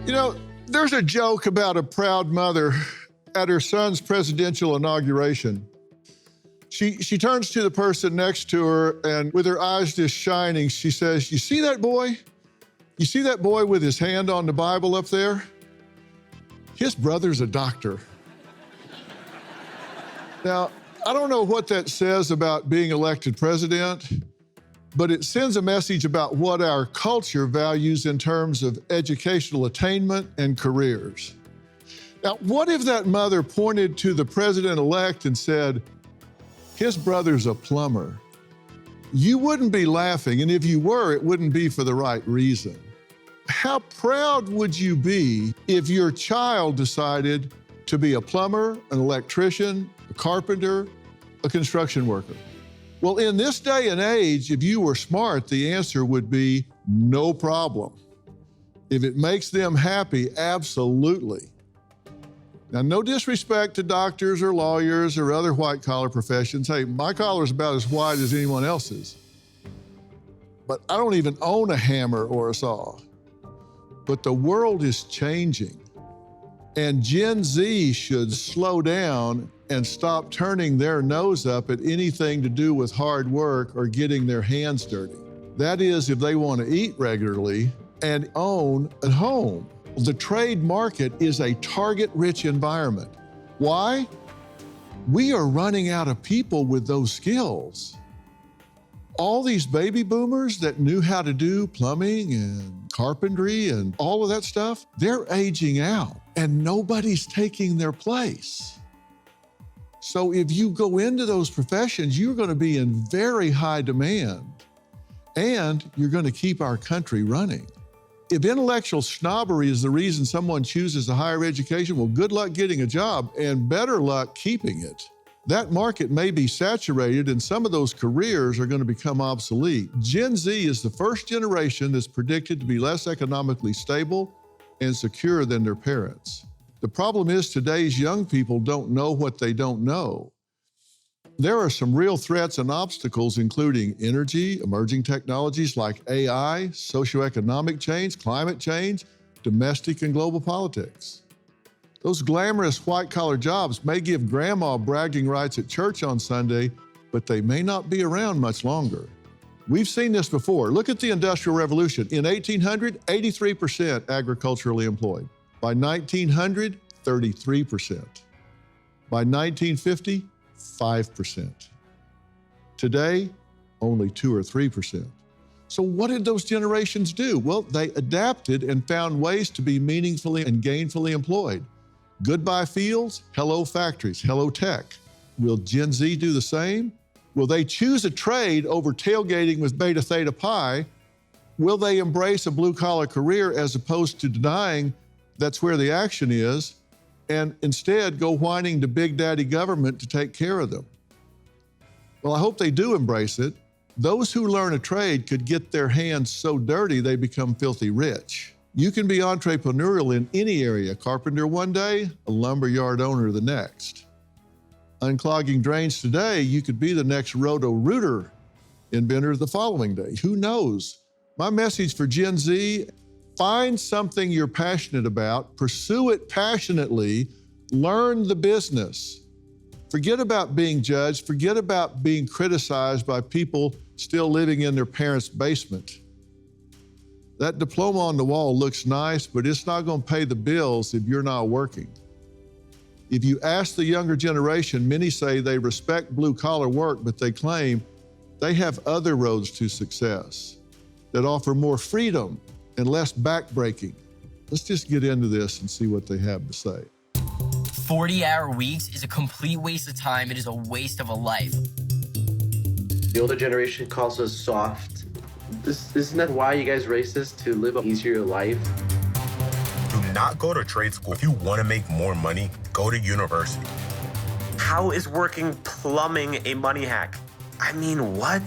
You know, there's a joke about a proud mother at her son's presidential inauguration. She turns to the person next to her and with her eyes just shining, she says, "You see that boy? You see that boy with his hand on the Bible up there? His brother's a doctor." Now, I don't know what that says about being elected president, but it sends a message about what our culture values in terms of educational attainment and careers. Now, what if that mother pointed to the president-elect and said, "His brother's a plumber"? You wouldn't be laughing, and if you were, it wouldn't be for the right reason. How proud would you be if your child decided to be a plumber, an electrician, a carpenter, a construction worker? Well, in this day and age, if you were smart, the answer would be no problem. If it makes them happy, absolutely. Now, no disrespect to doctors or lawyers or other white-collar professions. Hey, my collar is about as white as anyone else's. But I don't even own a hammer or a saw. But the world is changing. And Gen Z should slow down and stop turning their nose up at anything to do with hard work or getting their hands dirty. That is, if they want to eat regularly and own a home. The trade market is a target-rich environment. Why? We are running out of people with those skills. All these baby boomers that knew how to do plumbing and carpentry and all of that stuff, they're aging out and nobody's taking their place. So if you go into those professions, you're going to be in very high demand and you're going to keep our country running. If intellectual snobbery is the reason someone chooses a higher education, well, good luck getting a job and better luck keeping it. That market may be saturated and some of those careers are going to become obsolete. Gen Z is the first generation that's predicted to be less economically stable and secure than their parents. The problem is today's young people don't know what they don't know. There are some real threats and obstacles, including energy, emerging technologies like AI, socioeconomic change, climate change, domestic and global politics. Those glamorous white-collar jobs may give grandma bragging rights at church on Sunday, but they may not be around much longer. We've seen this before. Look at the Industrial Revolution. In 1800, 83% agriculturally employed. By 1900, 33%. By 1950, 5%. Today, only 2 or 3%. So what did those generations do? Well, they adapted and found ways to be meaningfully and gainfully employed. Goodbye fields, hello factories, hello tech. Will Gen Z do the same? Will they choose a trade over tailgating with Beta Theta Pi? Will they embrace a blue-collar career as opposed to denying that's where the action is and instead go whining to Big Daddy government to take care of them? Well, I hope they do embrace it. Those who learn a trade could get their hands so dirty they become filthy rich. You can be entrepreneurial in any area, carpenter one day, a lumberyard owner the next. Unclogging drains today, you could be the next roto-rooter inventor the following day. Who knows? My message for Gen Z, find something you're passionate about, pursue it passionately, learn the business. Forget about being judged, forget about being criticized by people still living in their parents' basement. That diploma on the wall looks nice, but it's not going to pay the bills if you're not working. If you ask the younger generation, many say they respect blue-collar work, but they claim they have other roads to success that offer more freedom and less backbreaking. Let's just get into this and see what they have to say. 40-hour weeks is a complete waste of time. It is a waste of a life. The older generation calls us soft. Isn't that why you guys racist? To live an easier life? Do not go to trade school. If you want to make more money, go to university. How is working plumbing a money hack? I mean, what?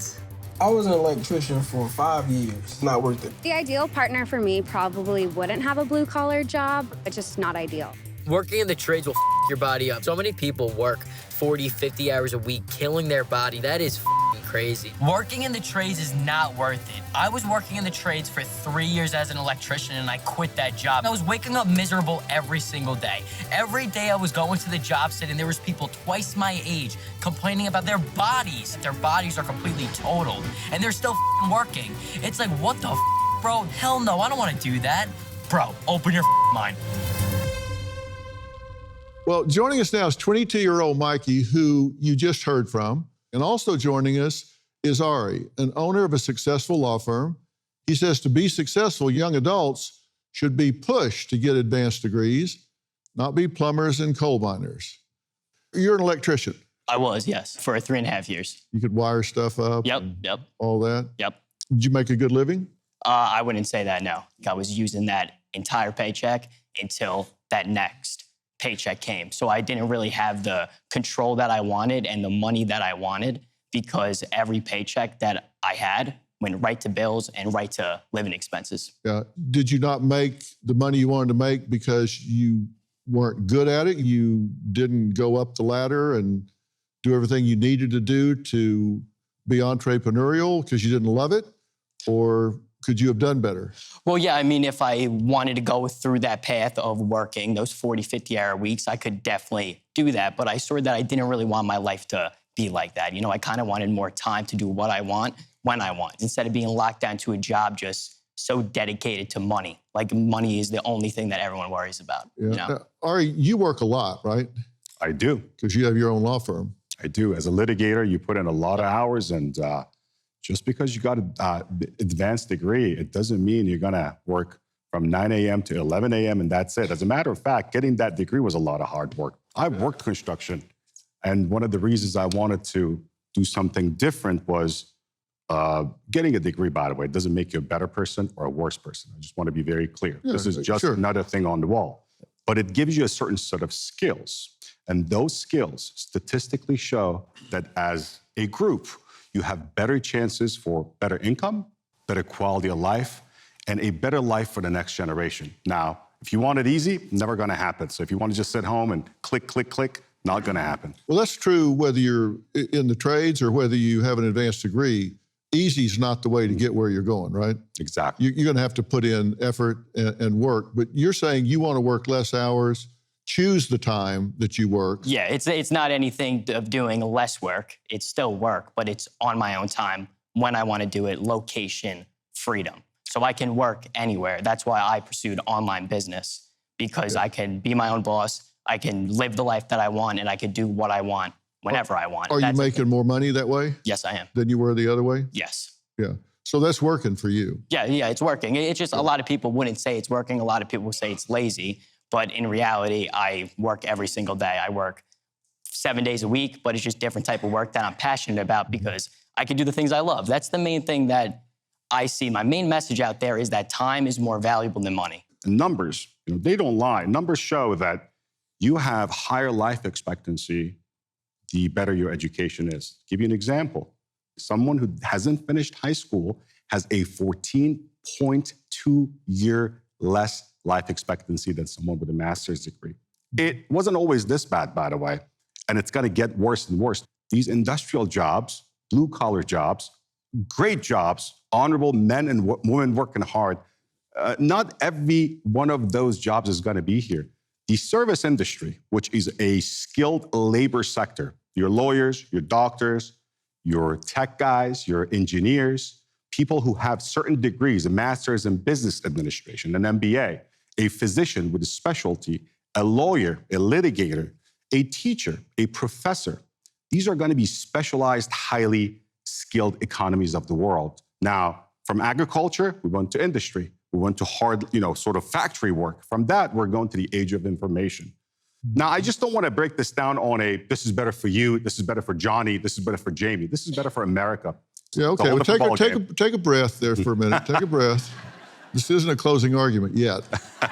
I was an electrician for 5 years. Not worth it. The ideal partner for me probably wouldn't have a blue-collar job. It's just not ideal. Working in the trades will your body up. So many people work 40, 50 hours a week, killing their body. That is crazy. Working in the trades is not worth it. I was working in the trades for 3 years as an electrician and I quit that job. I was waking up miserable every single day. Every day I was going to the job site and there was people twice my age complaining about their bodies. Their bodies are completely totaled and they're still working. It's like, what the bro? Hell no, I don't want to do that. Bro, open your mind. Well, joining us now is 22-year-old Mikey, who you just heard from. And also joining us is Ari, an owner of a successful law firm. He says to be successful, young adults should be pushed to get advanced degrees, not be plumbers and coal miners. You're an electrician. I was, yes, for 3.5 years. You could wire stuff up. Yep. All that. Yep. Did you make a good living? I wouldn't say that, no. I was using that entire paycheck until that next paycheck came. So I didn't really have the control that I wanted and the money that I wanted because every paycheck that I had went right to bills and right to living expenses. Yeah. Did you not make the money you wanted to make because you weren't good at it? You didn't go up the ladder and do everything you needed to do to be entrepreneurial because you didn't love it? Or could you have done better? Well, yeah, I mean, if I wanted to go through that path of working those 40, 50-hour weeks, I could definitely do that. But I saw that I didn't really want my life to be like that. You know, I kind of wanted more time to do what I want, when I want, instead of being locked down to a job just so dedicated to money. Like money is the only thing that everyone worries about. Yeah. You know? Now, Ari, you work a lot, right? I do. Because you have your own law firm. I do. As a litigator, you put in a lot of hours, and just because you got an advanced degree, it doesn't mean you're going to work from 9 a.m. to 11 a.m. and that's it. As a matter of fact, getting that degree was a lot of hard work. I've worked construction, and one of the reasons I wanted to do something different was getting a degree, by the way, doesn't make you a better person or a worse person. I just want to be very clear. Yeah, this is just sure. another thing on the wall. But it gives you a certain set of skills. And those skills statistically show that as a group, you have better chances for better income, better quality of life, and a better life for the next generation. Now, if you want it easy, never going to happen. So if you want to just sit home and click, not going to happen. Well, that's true whether you're in the trades or whether you have an advanced degree. Easy is not the way to get where you're going, right? Exactly. You're going to have to put in effort and work. But you're saying you want to work less hours, choose the time that you work. Yeah, it's not anything of doing less work. It's still work, but it's on my own time, when I want to do it, location, freedom. So I can work anywhere. That's why I pursued online business, because I can be my own boss, I can live the life that I want, and I can do what I want whenever I want. Are you making more money that way? Yes, I am. Than you were the other way? Yes. Yeah. So that's working for you. Yeah, it's working. It's just a lot of people wouldn't say it's working. A lot of people say it's lazy. But in reality, I work every single day. I work 7 days a week, but it's just different type of work that I'm passionate about because I can do the things I love. That's the main thing that I see. My main message out there is that time is more valuable than money. Numbers, they don't lie. Numbers show that you have higher life expectancy the better your education is. Give you an example. Someone who hasn't finished high school has a 14.2 year less life expectancy than someone with a master's degree. It wasn't always this bad, by the way, and it's gonna get worse and worse. These industrial jobs, blue-collar jobs, great jobs, honorable men and women working hard, not every one of those jobs is gonna be here. The service industry, which is a skilled labor sector, your lawyers, your doctors, your tech guys, your engineers, people who have certain degrees, a master's in business administration, an MBA, a physician with a specialty, a lawyer, a litigator, a teacher, a professor. These are going to be specialized, highly skilled economies of the world. Now, from agriculture, we went to industry. We went to hard, sort of factory work. From that, we're going to the age of information. Now, I just don't want to break this down on this is better for you, this is better for Johnny, this is better for Jamie, this is better for America. Yeah, okay. Well, take a breath there for a minute. Take a breath. This isn't a closing argument yet.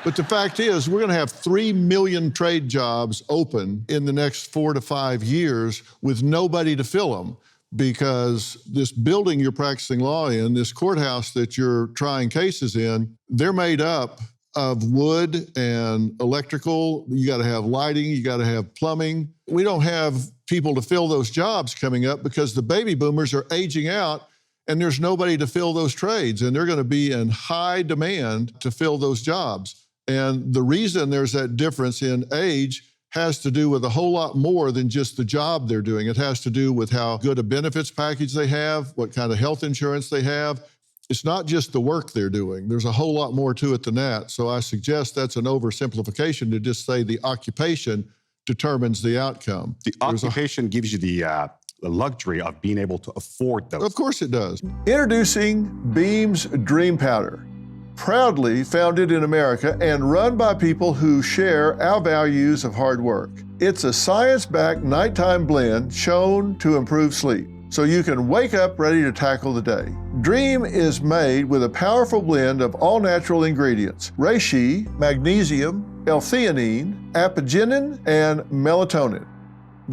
But the fact is, we're going to have 3 million trade jobs open in the next 4 to 5 years with nobody to fill them, because this building you're practicing law in, this courthouse that you're trying cases in, they're made up of wood and electrical. You got to have lighting. You got to have plumbing. We don't have people to fill those jobs coming up because the baby boomers are aging out and there's nobody to fill those trades, and they're going to be in high demand to fill those jobs. And the reason there's that difference in age has to do with a whole lot more than just the job they're doing. It has to do with how good a benefits package they have, what kind of health insurance they have. It's not just the work they're doing. There's a whole lot more to it than that. So I suggest that's an oversimplification to just say the occupation determines the outcome. The occupation gives you the luxury of being able to afford those. Of course it does. Introducing Beam's Dream Powder. Proudly founded in America and run by people who share our values of hard work. It's a science-backed nighttime blend shown to improve sleep, so you can wake up ready to tackle the day. Dream is made with a powerful blend of all-natural ingredients: reishi, magnesium, L-theanine, apigenin, and melatonin.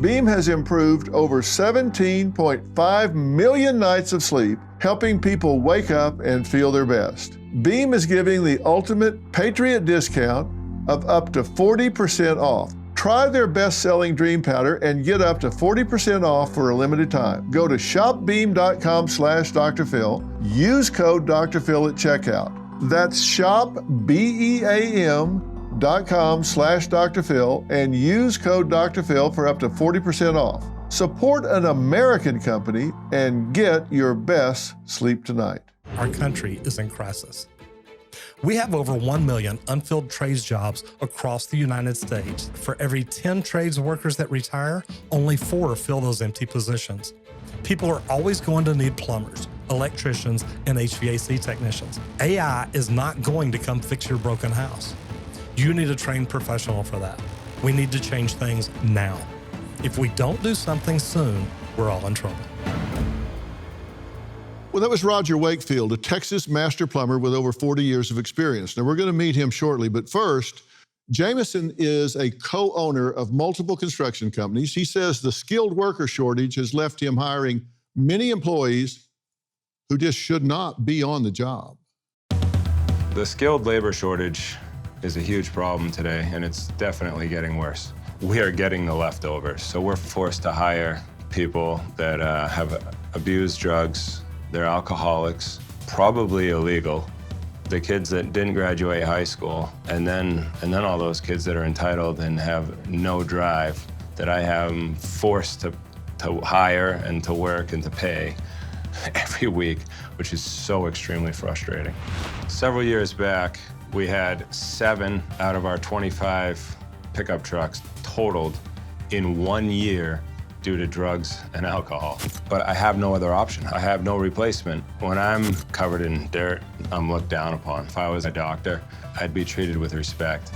Beam has improved over 17.5 million nights of sleep, helping people wake up and feel their best. Beam is giving the ultimate Patriot discount of up to 40% off. Try their best-selling Dream Powder and get up to 40% off for a limited time. Go to shopbeam.com/Dr. Phil. Use code Dr. Phil at checkout. That's shopbeam.com/Dr. Phil and use code Dr. Phil for up to 40% off. Support an American company and get your best sleep tonight. Our country is in crisis. We have over 1 million unfilled trades jobs across the United States. For every 10 trades workers that retire, only 4 fill those empty positions. People are always going to need plumbers, electricians, and HVAC technicians. AI is not going to come fix your broken house. You need a trained professional for that. We need to change things now. If we don't do something soon, we're all in trouble. Well, that was Roger Wakefield, a Texas master plumber with over 40 years of experience. Now, we're going to meet him shortly, but first, Jameson is a co-owner of multiple construction companies. He says the skilled worker shortage has left him hiring many employees who just should not be on the job. The skilled labor shortage is a huge problem today, and it's definitely getting worse. We are getting the leftovers, so we're forced to hire people that have abused drugs. They're alcoholics, probably illegal. The kids that didn't graduate high school, and then all those kids that are entitled and have no drive that I am forced to hire and to work and to pay every week, which is so extremely frustrating. Several years back, we had 7 out of our 25 pickup trucks totaled in 1 year due to drugs and alcohol. But I have no other option. I have no replacement. When I'm covered in dirt, I'm looked down upon. If I was a doctor, I'd be treated with respect.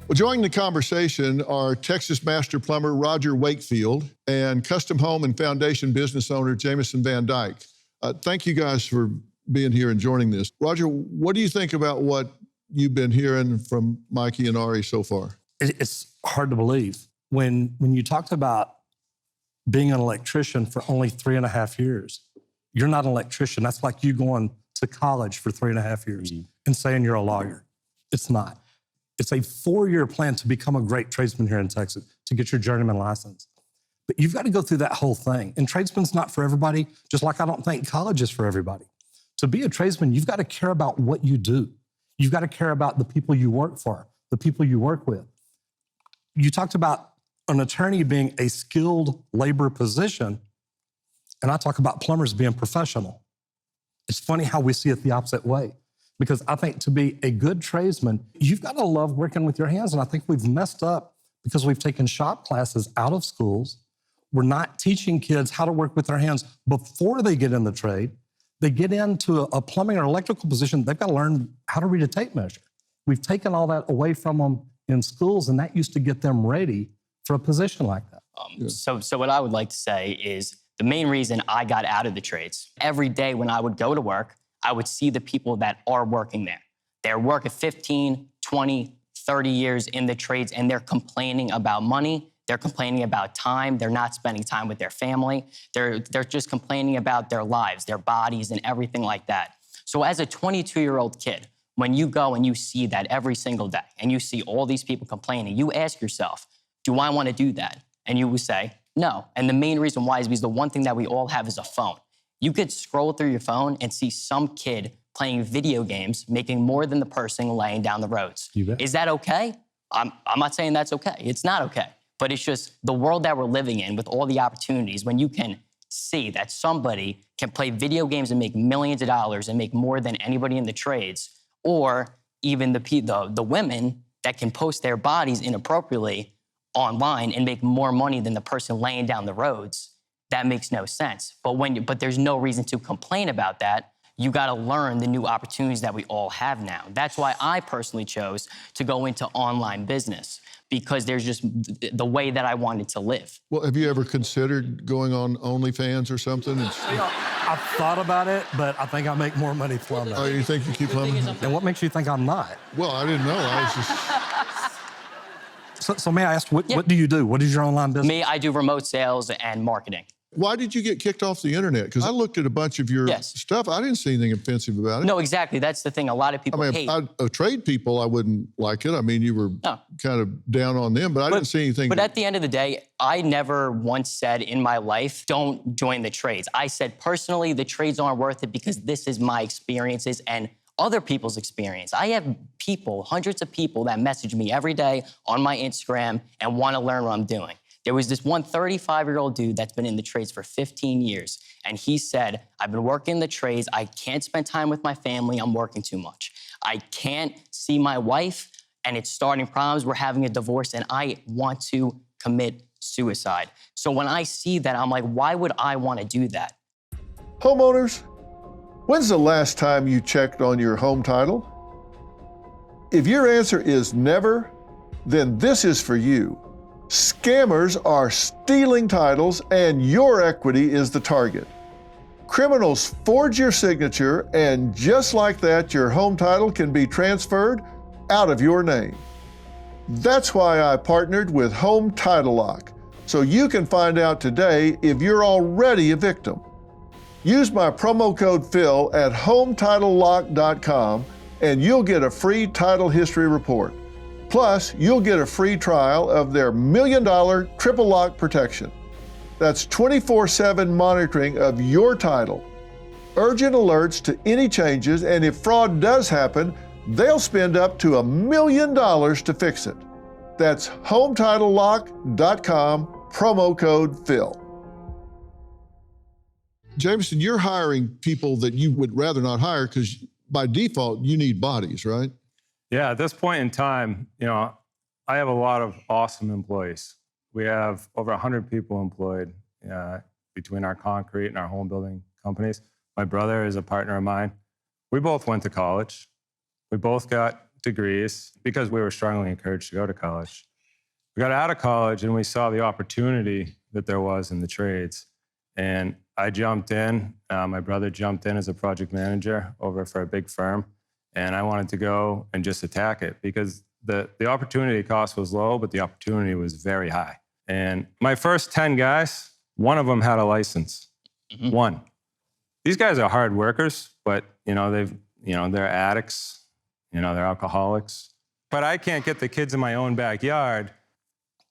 Well, joining the conversation are Texas master plumber Roger Wakefield and custom home and foundation business owner Jameson Van Dyke. Thank you guys for being here and joining this. Roger, what do you think about what you've been hearing from Mikey and Ari so far? It's hard to believe. When you talked about being an electrician for only 3.5 years, you're not an electrician. That's like you going to college for 3.5 years and saying you're a lawyer. It's not. It's a 4-year plan to become a great tradesman here in Texas, to get your journeyman license. But you've got to go through that whole thing. And tradesman's not for everybody, just like I don't think college is for everybody. To be a tradesman, you've got to care about what you do. You've got to care about the people you work for, the people you work with. You talked about an attorney being a skilled labor position, and I talk about plumbers being professional. It's funny how we see it the opposite way, because I think to be a good tradesman, you've got to love working with your hands, and I think we've messed up because we've taken shop classes out of schools. We're not teaching kids how to work with their hands before they get in the trade. They get into a plumbing or electrical position, they've got to learn how to read a tape measure. We've taken all that away from them in schools, and that used to get them ready for a position like that. So what I would like to say is the main reason I got out of the trades, every day when I would go to work, I would see the people that are working there. They're working 15, 20, 30 years in the trades, and they're complaining about money. They're complaining about time. They're not spending time with their family. They're just complaining about their lives, their bodies, and everything like that. So as a 22-year-old kid, when you go and you see that every single day, and you see all these people complaining, you ask yourself, Do I want to do that? And you would say, no. And the main reason why is because the one thing that we all have is a phone. You could scroll through your phone and see some kid playing video games making more than the person laying down the roads. Is that okay? I'm not saying that's okay. It's not okay. But it's just the world that we're living in with all the opportunities, when you can see that somebody can play video games and make millions of dollars and make more than anybody in the trades, or even the women that can post their bodies inappropriately online and make more money than the person laying down the roads, that makes no sense. But there's no reason to complain about that. You got to learn the new opportunities that we all have now. That's why I personally chose to go into online business, because there's just the way that I wanted to live. Well, have you ever considered going on OnlyFans or something? I've thought about it, but I think I make more money plumbing. Oh, you think you keep plumbing? And what makes you think I'm not? Well, I didn't know. I was just... So may I ask, what do you do? What is your online business? Me, I do remote sales and marketing. Why did you get kicked off the internet? Because I looked at a bunch of your stuff. I didn't see anything offensive about it. No, exactly. That's the thing. A lot of people hate. Trade people, I wouldn't like it. I mean, you were kind of down on them, but I didn't see anything. But at the end of the day, I never once said in my life, don't join the trades. I said, personally, the trades aren't worth it because this is my experiences and other people's experience. I have people, hundreds of people that message me every day on my Instagram and want to learn what I'm doing. There was this one 35-year-old dude that's been in the trades for 15 years. And he said, I've been working the trades. I can't spend time with my family. I'm working too much. I can't see my wife, and it's starting problems. We're having a divorce, and I want to commit suicide. So when I see that, I'm like, why would I want to do that? Homeowners, when's the last time you checked on your home title? If your answer is never, then this is for you. Scammers are stealing titles, and your equity is the target. Criminals forge your signature, and just like that, your home title can be transferred out of your name. That's why I partnered with Home Title Lock, so you can find out today if you're already a victim. Use my promo code Phil at HometitleLock.com, and you'll get a free title history report. Plus, you'll get a free trial of their $1 million triple lock protection. That's 24/7 monitoring of your title. Urgent alerts to any changes, and if fraud does happen, they'll spend up to $1 million to fix it. That's HometitleLock.com, promo code Phil. Jameson, you're hiring people that you would rather not hire because by default, you need bodies, right? Yeah, at this point in time, I have a lot of awesome employees. We have over 100 people employed between our concrete and our home building companies. My brother is a partner of mine. We both went to college. We both got degrees because we were strongly encouraged to go to college. We got out of college and we saw the opportunity that there was in the trades. And I jumped in. My brother jumped in as a project manager over for a big firm. And I wanted to go and just attack it because the opportunity cost was low, but the opportunity was very high. And my first 10 guys, one of them had a license. One. These guys are hard workers, but they're addicts, they're alcoholics. But I can't get the kids in my own backyard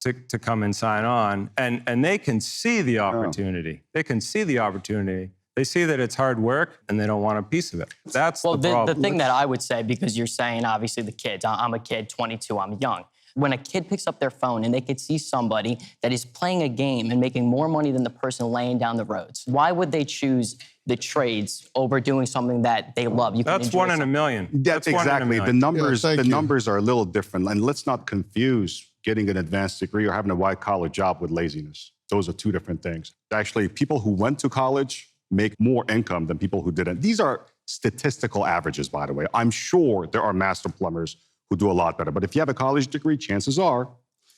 to come and sign on. And they can see the opportunity. They can see the opportunity. They see that it's hard work and they don't want a piece of it. That's the problem. The thing that I would say, because you're saying obviously the kids, I'm a kid, 22, I'm young. When a kid picks up their phone and they could see somebody that is playing a game and making more money than the person laying down the roads, why would they choose the trades over doing something that they love? That's one in a million. That's exactly. The numbers are a little different. And let's not confuse getting an advanced degree or having a white-collar job with laziness. Those are two different things. Actually, people who went to college make more income than people who didn't. These are statistical averages, by the way. I'm sure there are master plumbers who do a lot better. But if you have a college degree, chances are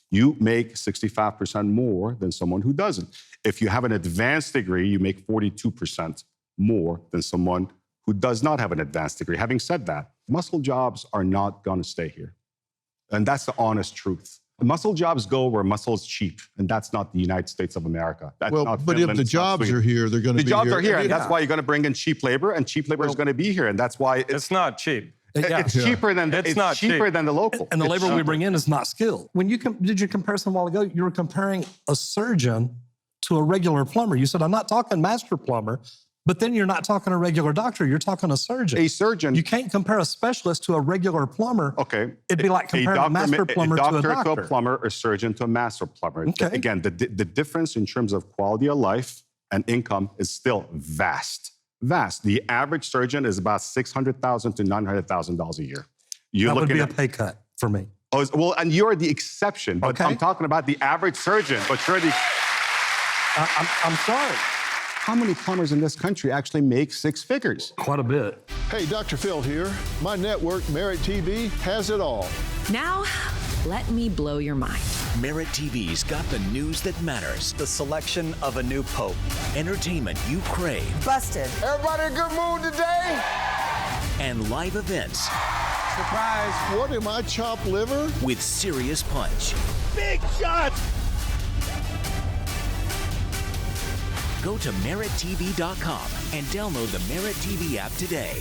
you make 65% more than someone who doesn't. If you have an advanced degree, you make 42% more than someone who does not have an advanced degree. Having said that, muscle jobs are not going to stay here. And that's the honest truth. Muscle jobs go where muscle is cheap, and that's not the United States of America. That's not but Finland, if the jobs are here, they're going to be here. The jobs are here, and that's why you're going to bring in cheap labor, and cheap labor is going to be here, and that's why it's not cheap. Yeah. It's cheaper than It's not cheaper cheap. than the local. And the It's labor we cheaper. bring in is not skilled. When you did your comparison a while ago, you were comparing a surgeon to a regular plumber. You said, I'm not talking master plumber, but then you're not talking a regular doctor. You're talking a surgeon. A surgeon. You can't compare a specialist to a regular plumber. Okay. It'd be like comparing a master plumber to a doctor doctor. to a plumber, a surgeon to a master plumber. Okay. Again, the difference in terms of quality of life and income is still vast. Vast. The average surgeon is about $600,000 to $900,000 a year. You're That would looking be at a pay cut for me. Oh, well, and you're the exception. But Okay. I'm talking about the average surgeon. But you're the. I'm sorry. How many plumbers in this country actually make six figures? Quite a bit. Hey, Dr. Phil here. My network, Merit TV, has it all. Now, let me blow your mind. Merit TV's got the news that matters. The selection of a new pope. Entertainment you crave. Busted. Everybody in a good mood today? And live events. Surprise. What am I, chopped liver? With serious punch. Big shot! Go to merittv.com and download the Merit TV app today.